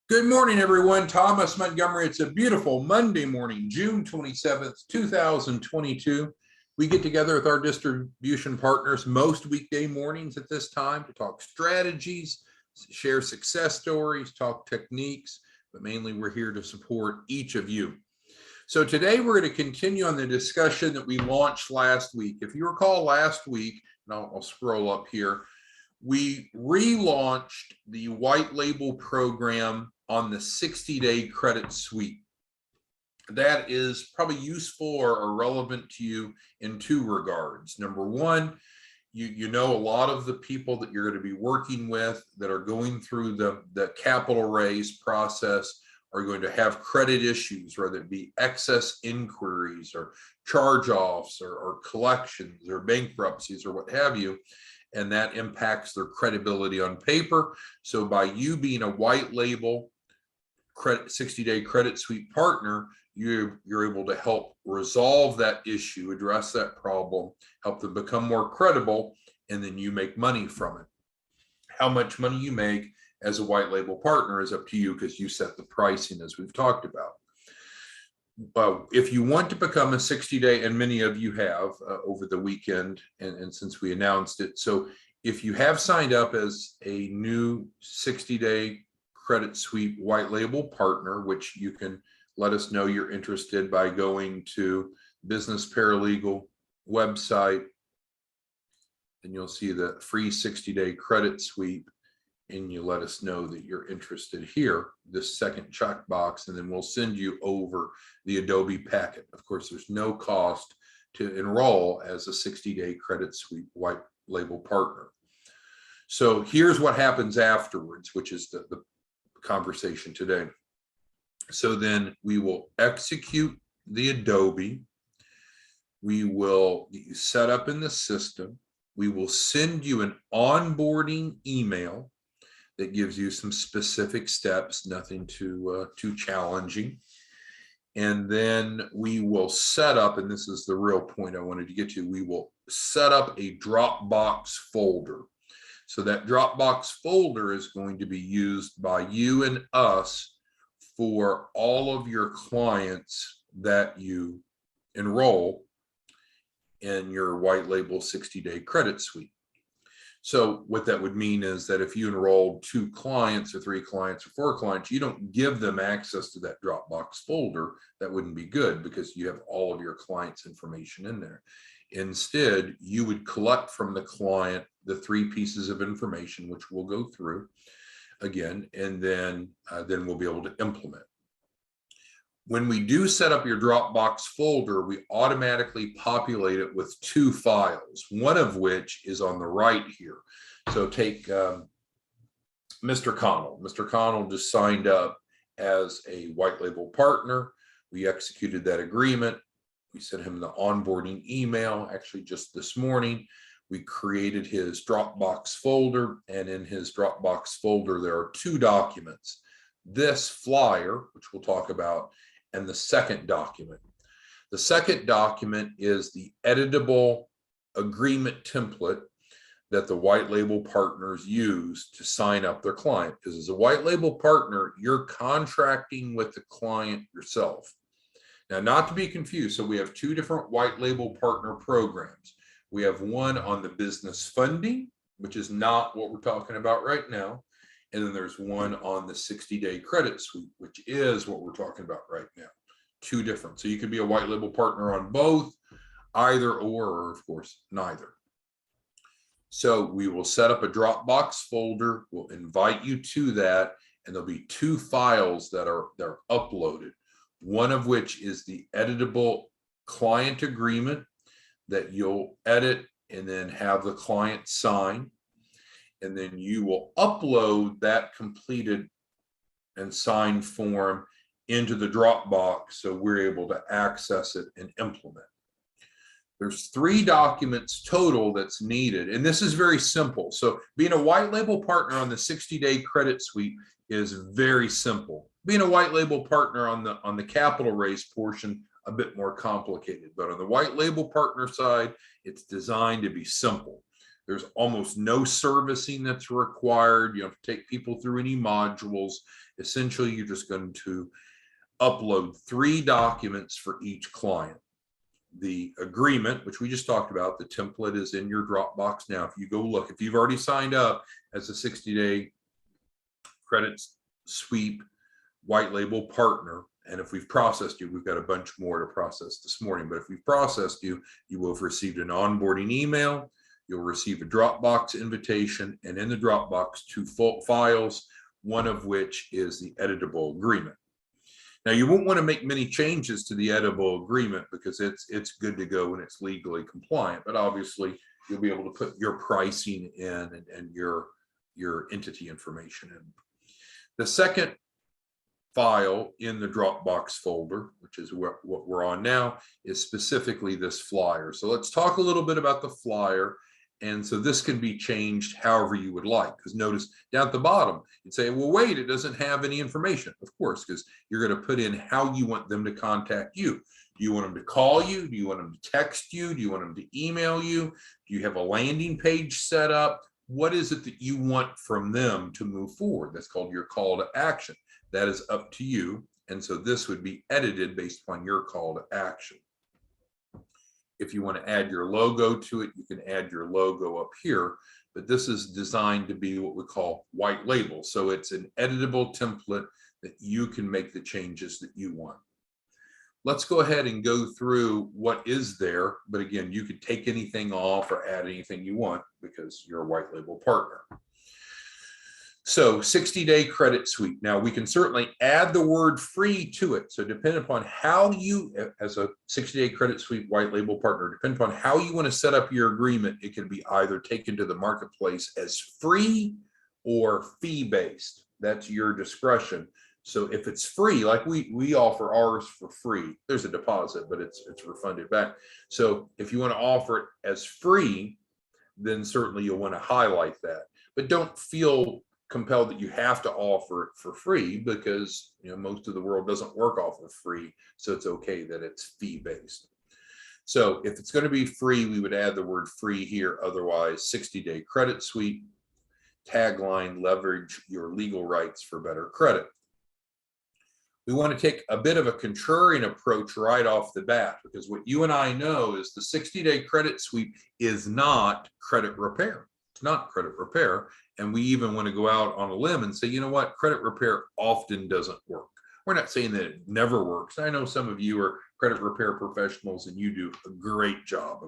Good morning, everyone. Thomas Montgomery. It's a beautiful Monday morning, June 27th, 2022. We get together with our distribution partners most weekday mornings at this time to talk strategies, share success stories, talk techniques, but mainly we're here to support each of you. So today we're going to continue on the discussion that we launched last week. If you recall last week, and I'll scroll up here, we relaunched the white label program on the 60-day credit sweep. That is probably useful or relevant to you in two regards. Number one, you know a lot of the people that you're going to be working with that are going through the capital raise process are going to have credit issues, whether it be excess inquiries or charge-offs or collections or bankruptcies or what have you. And that impacts their credibility on paper. So by you being a white label credit 60-day credit sweep partner, you're able to help resolve that issue, address that problem, help them become more credible, and then you make money from it. How much money you make as a white label partner is up to you because you set the pricing, as we've talked about. If you want to become a 60-day, and many of you have over the weekend and since we announced it, so if you have signed up as a new 60-day credit sweep white label partner, which you can let us know you're interested by going to Business Paralegal website, and you'll see the free 60-day credit sweep, and you let us know that you're interested here, this second checkbox, and then we'll send you over the Adobe packet. Of course, there's no cost to enroll as a 60-day credit sweep white label partner. So here's what happens afterwards, which is the conversation today. So then we will execute the Adobe. We will get you set up in the system. We will send you an onboarding email that gives you some specific steps, nothing too challenging. And then we will set up, and this is the real point I wanted to get to, we will set up a Dropbox folder. So that Dropbox folder is going to be used by you and us for all of your clients that you enroll in your white label 60-day credit sweep. So what that would mean is that if you enrolled 2 clients or 3 clients or 4 clients, you don't give them access to that Dropbox folder. That wouldn't be good because you have all of your clients' information in there. Instead, you would collect from the client the 3 pieces of information, which we'll go through again, and then we'll be able to implement. When we do set up your Dropbox folder, we automatically populate it with 2 files, one of which is on the right here. So take Mr. Connell. Mr. Connell just signed up as a white label partner. We executed that agreement. We sent him the onboarding email, actually just this morning. We created his Dropbox folder, and in his Dropbox folder, there are 2 documents. This flyer, which we'll talk about, and the second document. The second document is the editable agreement template that the white label partners use to sign up their client. Because as a white label partner, you're contracting with the client yourself. Now, not to be confused, so we have 2 different white label partner programs. We have one on the business funding, which is not what we're talking about right now. And then there's one on the 60-day credit sweep, which is what we're talking about right now. 2 different. So you could be a white label partner on both, either or of course, neither. So we will set up a Dropbox folder. We'll invite you to that, and there'll be 2 files that are uploaded. One of which is the editable client agreement that you'll edit and then have the client sign. And then you will upload that completed and signed form into the Dropbox so we're able to access it and implement. There's 3 documents total that's needed, and this is very simple. So being a white label partner on the 60-day credit sweep is very simple. Being a white label partner on the capital raise portion, a bit more complicated, but on the white label partner side, it's designed to be simple. There's almost no servicing that's required. You don't have to take people through any modules. Essentially, you're just going to upload 3 documents for each client. The agreement, which we just talked about, the template is in your Dropbox now. If you go look, if you've already signed up as a 60-day credit sweep white label partner, and if we've processed you, we've got a bunch more to process this morning, but if we've processed you, you will have received an onboarding email, you'll receive a Dropbox invitation, and in the Dropbox 2 files, one of which is the editable agreement. Now, you won't want to make many changes to the editable agreement because it's good to go and it's legally compliant, but obviously you'll be able to put your pricing in and your entity information in. The second file in the Dropbox folder, which is what we're on now, is specifically this flyer. So let's talk a little bit about the flyer. And so this can be changed however you would like, because notice down at the bottom, you'd say, well, wait, it doesn't have any information. Of course, because you're going to put in how you want them to contact you. Do you want them to call you? Do you want them to text you? Do you want them to email you? Do you have a landing page set up? What is it that you want from them to move forward? That's called your call to action. That is up to you. And so this would be edited based upon your call to action. If you want to add your logo to it, you can add your logo up here, but this is designed to be what we call white label. So it's an editable template that you can make the changes that you want. Let's go ahead and go through what is there. But again, you could take anything off or add anything you want because you're a white label partner. So 60-day credit sweep. Now we can certainly add the word free to it. So depending upon how you, as a 60-day credit sweep white label partner, depending upon how you want to set up your agreement, it can be either taken to the marketplace as free or fee-based. That's your discretion. So if it's free, like we offer ours for free, there's a deposit, but it's refunded back. So if you want to offer it as free, then certainly you'll want to highlight that. But don't feel compelled that you have to offer it for free because most of the world doesn't work off of free, so it's okay that it's fee-based. So if it's going to be free, we would add the word free here. Otherwise, 60-day credit sweep, tagline, leverage your legal rights for better credit. We want to take a bit of a contrarian approach right off the bat because what you and I know is the 60-day credit sweep is not credit repair. It's not credit repair. And we even want to go out on a limb and say, you know what, credit repair often doesn't work. We're not saying that it never works. I know some of you are credit repair professionals and you do a great job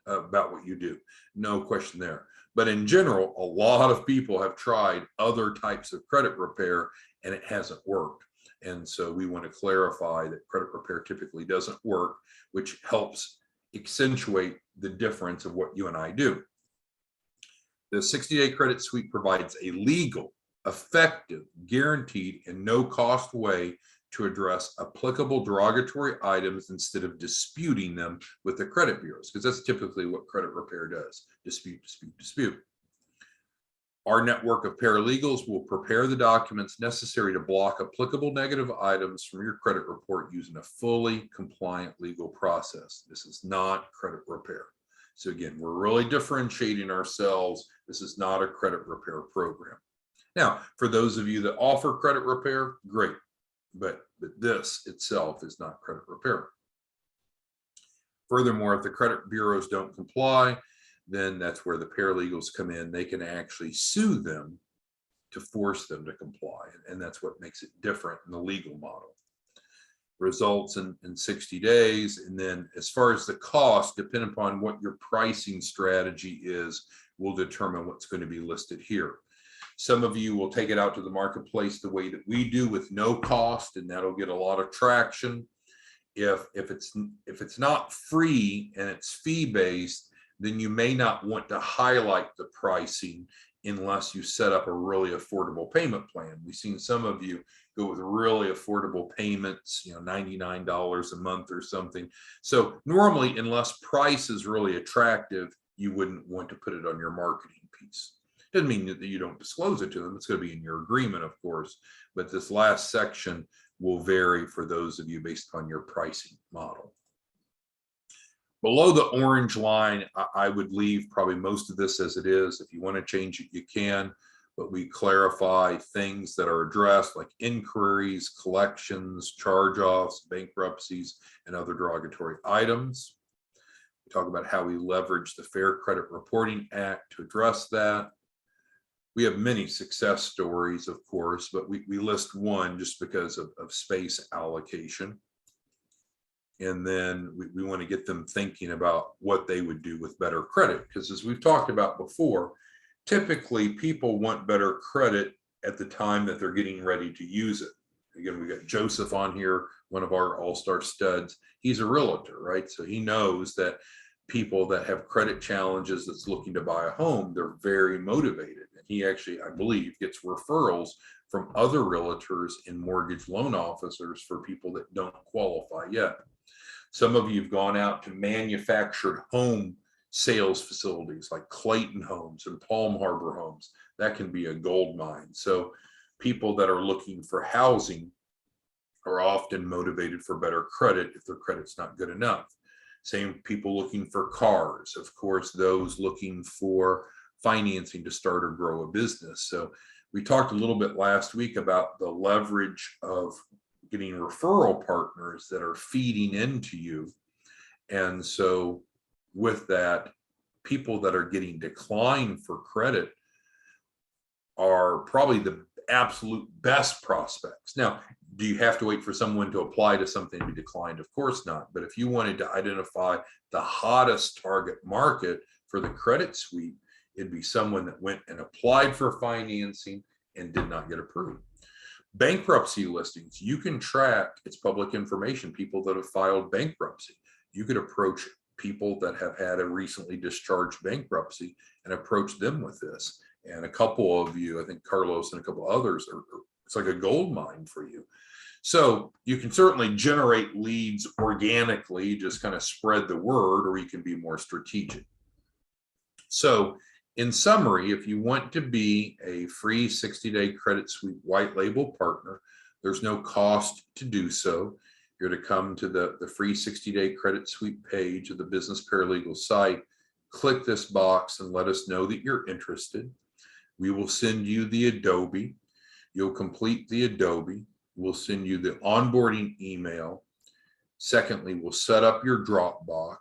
about what you do. No question there. But in general, a lot of people have tried other types of credit repair and it hasn't worked. And so we want to clarify that credit repair typically doesn't work, which helps accentuate the difference of what you and I do. The 60-day credit sweep provides a legal, effective, guaranteed, and no-cost way to address applicable derogatory items instead of disputing them with the credit bureaus, because that's typically what credit repair does, dispute, dispute, dispute. Our network of paralegals will prepare the documents necessary to block applicable negative items from your credit report using a fully compliant legal process. This is not credit repair. So again, we're really differentiating ourselves. This is not a credit repair program. Now, for those of you that offer credit repair, great, but this itself is not credit repair. Furthermore, if the credit bureaus don't comply, then that's where the paralegals come in. They can actually sue them to force them to comply, and that's what makes it different in the legal model. Results in 60 days. And then as far as the cost, depending upon what your pricing strategy is, will determine what's going to be listed here. Some of you will take it out to the marketplace the way that we do with no cost, and that'll get a lot of traction. If it's not free and it's fee-based, then you may not want to highlight the pricing unless you set up a really affordable payment plan. We've seen some of you go with really affordable payments, $99 a month or something. So normally, unless price is really attractive, you wouldn't want to put it on your marketing piece. Doesn't mean that you don't disclose it to them. It's going to be in your agreement, of course, but this last section will vary for those of you based on your pricing model. Below the orange line, I would leave probably most of this as it is. If you want to change it, you can, but we clarify things that are addressed like inquiries, collections, charge-offs, bankruptcies, and other derogatory items. We talk about how we leverage the Fair Credit Reporting Act to address that. We have many success stories, of course, but we list one just because of space allocation. And then we want to get them thinking about what they would do with better credit. Because as we've talked about before, typically people want better credit at the time that they're getting ready to use it. Again, we got Joseph on here, one of our all-star studs. He's a realtor, right? So he knows that people that have credit challenges that's looking to buy a home, they're very motivated. And he actually, I believe, gets referrals from other realtors and mortgage loan officers for people that don't qualify yet. Some of you have gone out to manufactured home sales facilities like Clayton Homes and Palm Harbor Homes. That can be a gold mine. So people that are looking for housing are often motivated for better credit if their credit's not good enough. Same people looking for cars. Of course, those looking for financing to start or grow a business. So we talked a little bit last week about the leverage of getting referral partners that are feeding into you. And so with that, people that are getting declined for credit are probably the absolute best prospects. Now, do you have to wait for someone to apply to something to be declined? Of course not. But if you wanted to identify the hottest target market for the credit suite, it'd be someone that went and applied for financing and did not get approved. Bankruptcy listings, you can track, it's public information, people that have filed bankruptcy. You could approach people that have had a recently discharged bankruptcy and approach them with this. And a couple of you, I think Carlos and a couple others, it's like a gold mine for you. So you can certainly generate leads organically, just kind of spread the word, or you can be more strategic. So in summary, if you want to be a free 60-day credit suite white label partner, there's no cost to do so. You're to come to the free 60-day credit suite page of the Business Paralegal site, click this box and let us know that you're interested. We will send you the Adobe. You'll complete the Adobe. We'll send you the onboarding email. Secondly, we'll set up your Dropbox,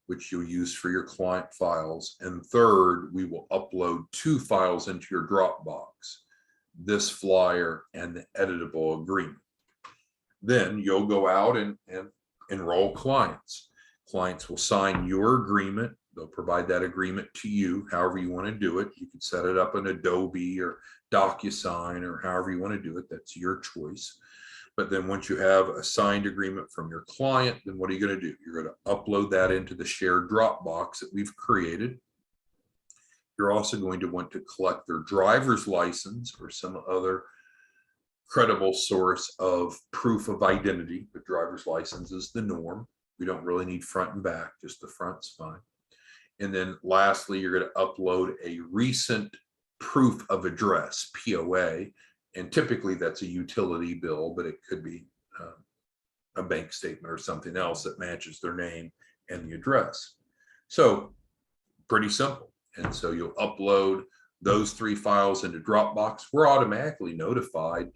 which you'll use for your client files. And third, we will upload 2 files into your Dropbox, this flyer and the editable agreement. Then you'll go out and enroll clients. Clients will sign your agreement. They'll provide that agreement to you, however you want to do it. You can set it up in Adobe or DocuSign or however you want to do it. That's your choice. But then once you have a signed agreement from your client, then what are you going to do? You're going to upload that into the shared Dropbox that we've created. You're also going to want to collect their driver's license or some other credible source of proof of identity. The driver's license is the norm. We don't really need front and back, just the front's fine. And then lastly, you're going to upload a recent proof of address, POA. And typically that's a utility bill, but it could be a bank statement or something else that matches their name and the address. So pretty simple. And so you'll upload those 3 files into Dropbox. We're automatically notified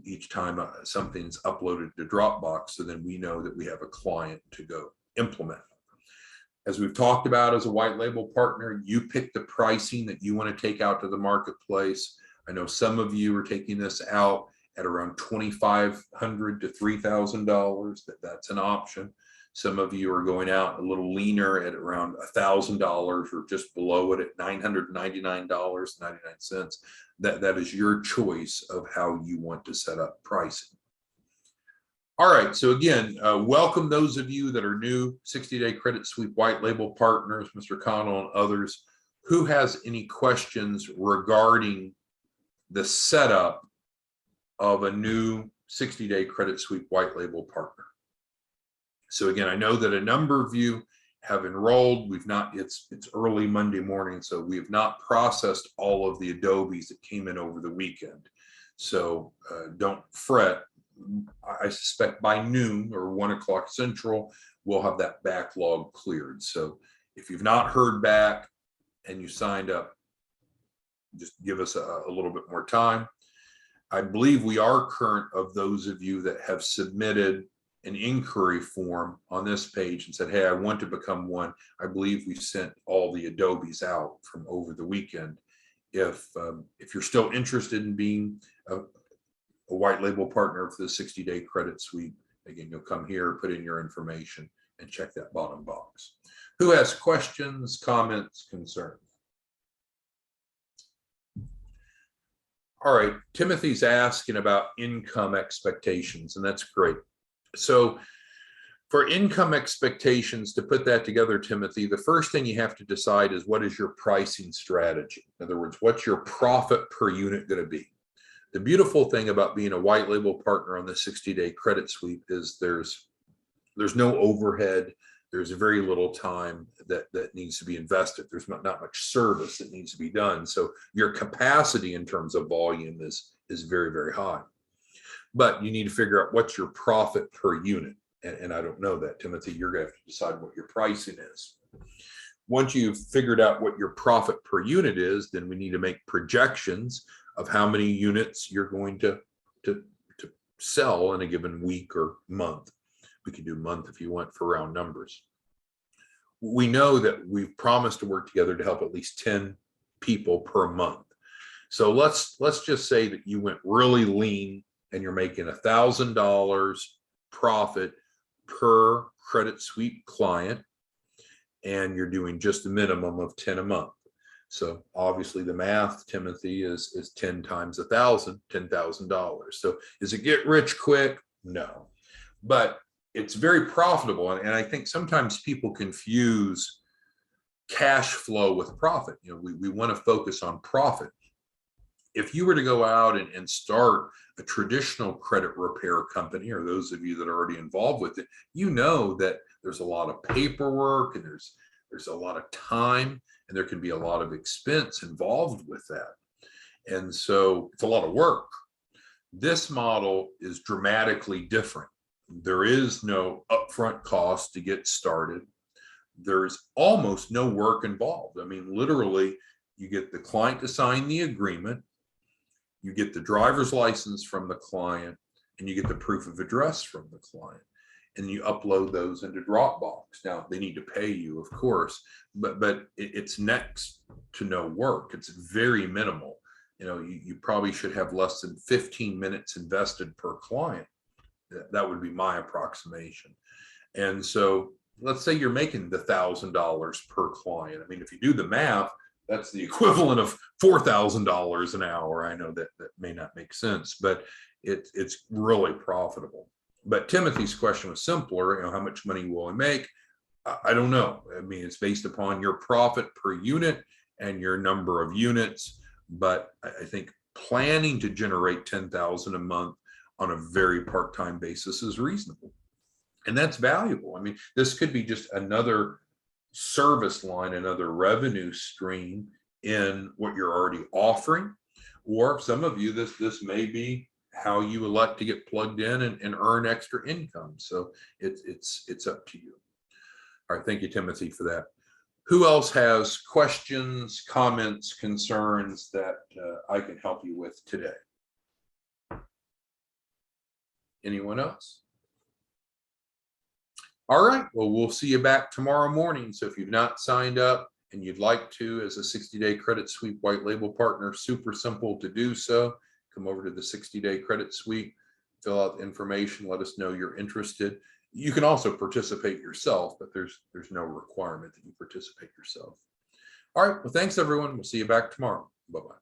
each time something's uploaded to Dropbox, so then we know that we have a client to go implement. As we've talked about as a white label partner, you pick the pricing that you want to take out to the marketplace. I know some of you are taking this out at around $2,500 to $3,000. That's an option. Some of you are going out a little leaner at around $1,000 or just below it at $999.99. That is your choice of how you want to set up pricing. All right, so again, welcome those of you that are new 60-day credit suite white label partners, Mr. Connell and others. Who has any questions regarding the setup of a new 60-day credit suite white label partner? So again, I know that a number of you have enrolled. We've not, it's early Monday morning, so we have not processed all of the Adobes that came in over the weekend. So don't fret. I suspect by noon or 1 o'clock Central, we'll have that backlog cleared. So if you've not heard back and you signed up, just give us a little bit more time. I believe we are current of those of you that have submitted an inquiry form on this page and said, hey, I want to become one. I believe we sent all the Adobes out from over the weekend. If you're still interested in being a white label partner for the 60-day credit sweep, again, you'll come here, put in your information, and check that bottom box. Who has questions, comments, concerns? All right, Timothy's asking about income expectations, and that's great. So for income expectations, to put that together, Timothy, the first thing you have to decide is what is your pricing strategy? In other words, what's your profit per unit going to be? The beautiful thing about being a white label partner on the 60-day credit sweep is there's no overhead. There's very little time that needs to be invested. There's not much service that needs to be done. So your capacity in terms of volume is very, very high. But you need to figure out what's your profit per unit. And I don't know that, Timothy. You're going to have to decide what your pricing is. Once you've figured out what your profit per unit is, then we need to make projections of how many units you're going to sell in a given week or month. We can do month if you want for round numbers. We know that we've promised to work together to help at least 10 people per month. So let's just say that you went really lean and you're making $1,000 profit per credit sweep client, and you're doing just a minimum of 10 a month. So obviously the math, Timothy, is 10 times 1,000, $10,000. So does it get rich quick? No, but it's very profitable. And I think sometimes people confuse cash flow with profit. You know, we want to focus on profit. If you were to go out and start a traditional credit repair company, or those of you that are already involved with it, you know that there's a lot of paperwork and there's a lot of time, and there can be a lot of expense involved with that. And so it's a lot of work. This model is dramatically different. There is no upfront cost to get started. There's almost no work involved. I mean, literally, you get the client to sign the agreement, you get the driver's license from the client, and you get the proof of address from the client, and you upload those into Dropbox. Now, they need to pay you, of course, but it's next to no work. It's very minimal. You know, you probably should have less than 15 minutes invested per client. That would be my approximation. And so let's say you're making the $1,000 per client. I mean, if you do the math, that's the equivalent of $4,000 an hour. I know that may not make sense, but it's really profitable. But Timothy's question was simpler. You know, how much money will I make? I don't know. I mean, it's based upon your profit per unit and your number of units. But I think planning to generate $10,000 a month on a very part-time basis is reasonable. And that's valuable. I mean, this could be just another service line, another revenue stream in what you're already offering. Or some of you, this may be how you elect to get plugged in and earn extra income. So it's up to you. All right, thank you, Timothy, for that. Who else has questions, comments, concerns that I can help you with today? Anyone else? All right, well, we'll see you back tomorrow morning. So if you've not signed up and you'd like to as a 60-day credit sweep white label partner, super simple to do so. Come over to the 60-day credit sweep, fill out the information, let us know you're interested. You can also participate yourself, but there's no requirement that you participate yourself. All right, well, thanks everyone. We'll see you back tomorrow. Bye-bye.